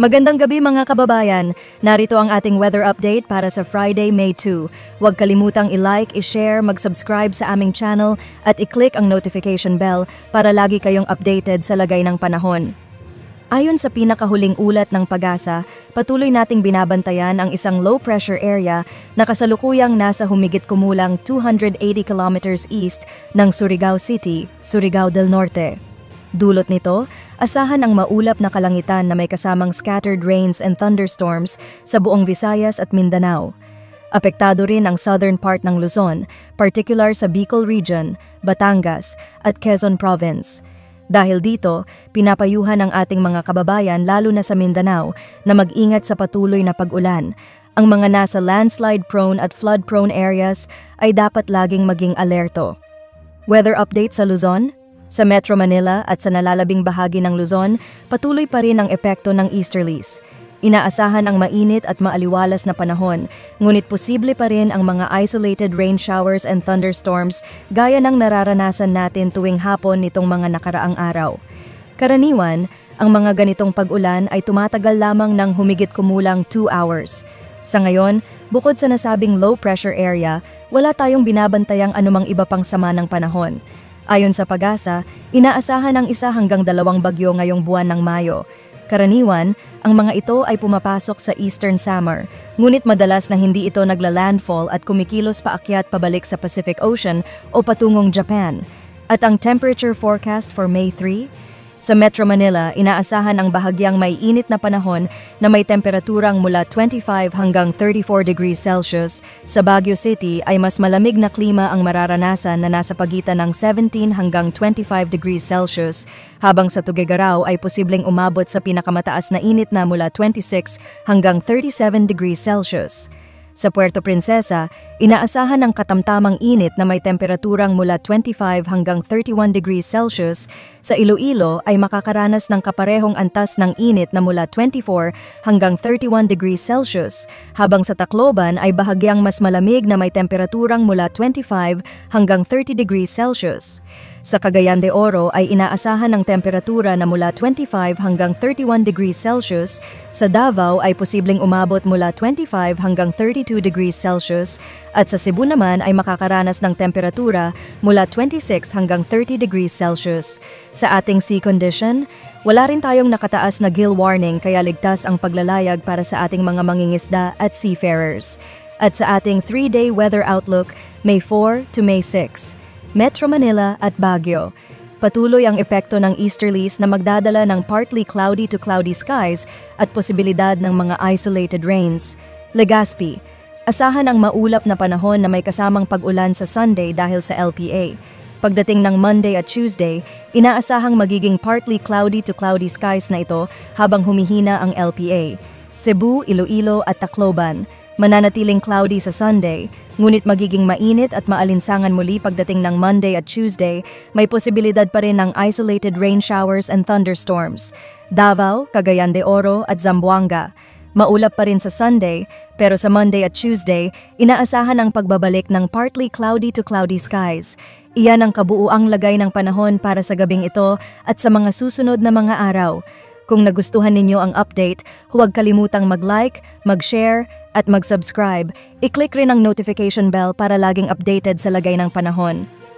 Magandang gabi mga kababayan. Narito ang ating weather update para sa Friday, May 2. Huwag kalimutang i-like, i-share, mag-subscribe sa aming channel at i-click ang notification bell para lagi kayong updated sa lagay ng panahon. Ayon sa pinakahuling ulat ng PAGASA, patuloy nating binabantayan ang isang low-pressure area na kasalukuyang nasa humigit kumulang 280 kilometers east ng Surigao City, Surigao del Norte. Dulot nito, asahan ang maulap na kalangitan na may kasamang scattered rains and thunderstorms sa buong Visayas at Mindanao. Apektado rin ang southern part ng Luzon, particular sa Bicol Region, Batangas at Quezon Province. Dahil dito, pinapayuhan ang ating mga kababayan lalo na sa Mindanao na mag-ingat sa patuloy na pag-ulan. Ang mga nasa landslide-prone at flood-prone areas ay dapat laging maging alerto. Weather update sa Luzon? Sa Metro Manila at sa nalalabing bahagi ng Luzon, patuloy pa rin ang epekto ng easterlies. Inaasahan ang mainit at maaliwalas na panahon, ngunit posible pa rin ang mga isolated rain showers and thunderstorms gaya ng nararanasan natin tuwing hapon nitong mga nakaraang araw. Karaniwan, ang mga ganitong pag-ulan ay tumatagal lamang ng humigit kumulang 2 hours. Sa ngayon, bukod sa nasabing low-pressure area, wala tayong binabantayang anumang iba pang sama ng panahon. Ayon sa PAGASA, inaasahan ang 1 hanggang 2 bagyo ngayong buwan ng Mayo. Karaniwan, ang mga ito ay pumapasok sa Eastern Samar, ngunit madalas na hindi ito nagla-landfall at kumikilos paakyat pabalik sa Pacific Ocean o patungong Japan. At ang temperature forecast for May 3? Sa Metro Manila, inaasahan ang bahagyang may init na panahon na may temperaturang mula 25 hanggang 34 degrees Celsius. Sa Baguio City ay mas malamig na klima ang mararanasan na nasa pagitan ng 17 hanggang 25 degrees Celsius, habang sa Tuguegarao ay posibleng umabot sa pinakamataas na init na mula 26 hanggang 37 degrees Celsius. Sa Puerto Princesa, inaasahan ang katamtamang init na may temperaturang mula 25 hanggang 31 degrees Celsius. Sa Iloilo ay makakaranas ng kaparehong antas ng init na mula 24 hanggang 31 degrees Celsius, habang sa Tacloban ay bahagyang mas malamig na may temperaturang mula 25 hanggang 30 degrees Celsius. Sa Cagayan de Oro ay inaasahan ng temperatura na mula 25 hanggang 31 degrees Celsius. Sa Davao ay posibleng umabot mula 25 hanggang 32 degrees Celsius at sa Cebu naman ay makakaranas ng temperatura mula 26 hanggang 30 degrees Celsius. Sa ating sea condition, wala rin tayong nakataas na gill warning kaya ligtas ang paglalayag para sa ating mga mangingisda at seafarers. At sa ating 3-day weather outlook, May 4 to May 6. Metro Manila at Baguio. Patuloy ang epekto ng easterlies na magdadala ng partly cloudy to cloudy skies at posibilidad ng mga isolated rains. Legazpi. Asahan ang maulap na panahon na may kasamang pag-ulan sa Sunday dahil sa LPA. Pagdating ng Monday at Tuesday, inaasahang magiging partly cloudy to cloudy skies na ito habang humihina ang LPA. Cebu, Iloilo at Tacloban. Mananatiling cloudy sa Sunday, ngunit magiging mainit at maalinsangan muli pagdating ng Monday at Tuesday, may posibilidad pa rin ng isolated rain showers and thunderstorms. Davao, Cagayan de Oro at Zamboanga. Maulap pa rin sa Sunday, pero sa Monday at Tuesday, inaasahan ang pagbabalik ng partly cloudy to cloudy skies. Iyan ang kabuuang lagay ng panahon para sa gabing ito at sa mga susunod na mga araw. Kung nagustuhan ninyo ang update, huwag kalimutang mag-like, mag-share, at mag-subscribe. I-click rin ang notification bell para laging updated sa lagay ng panahon.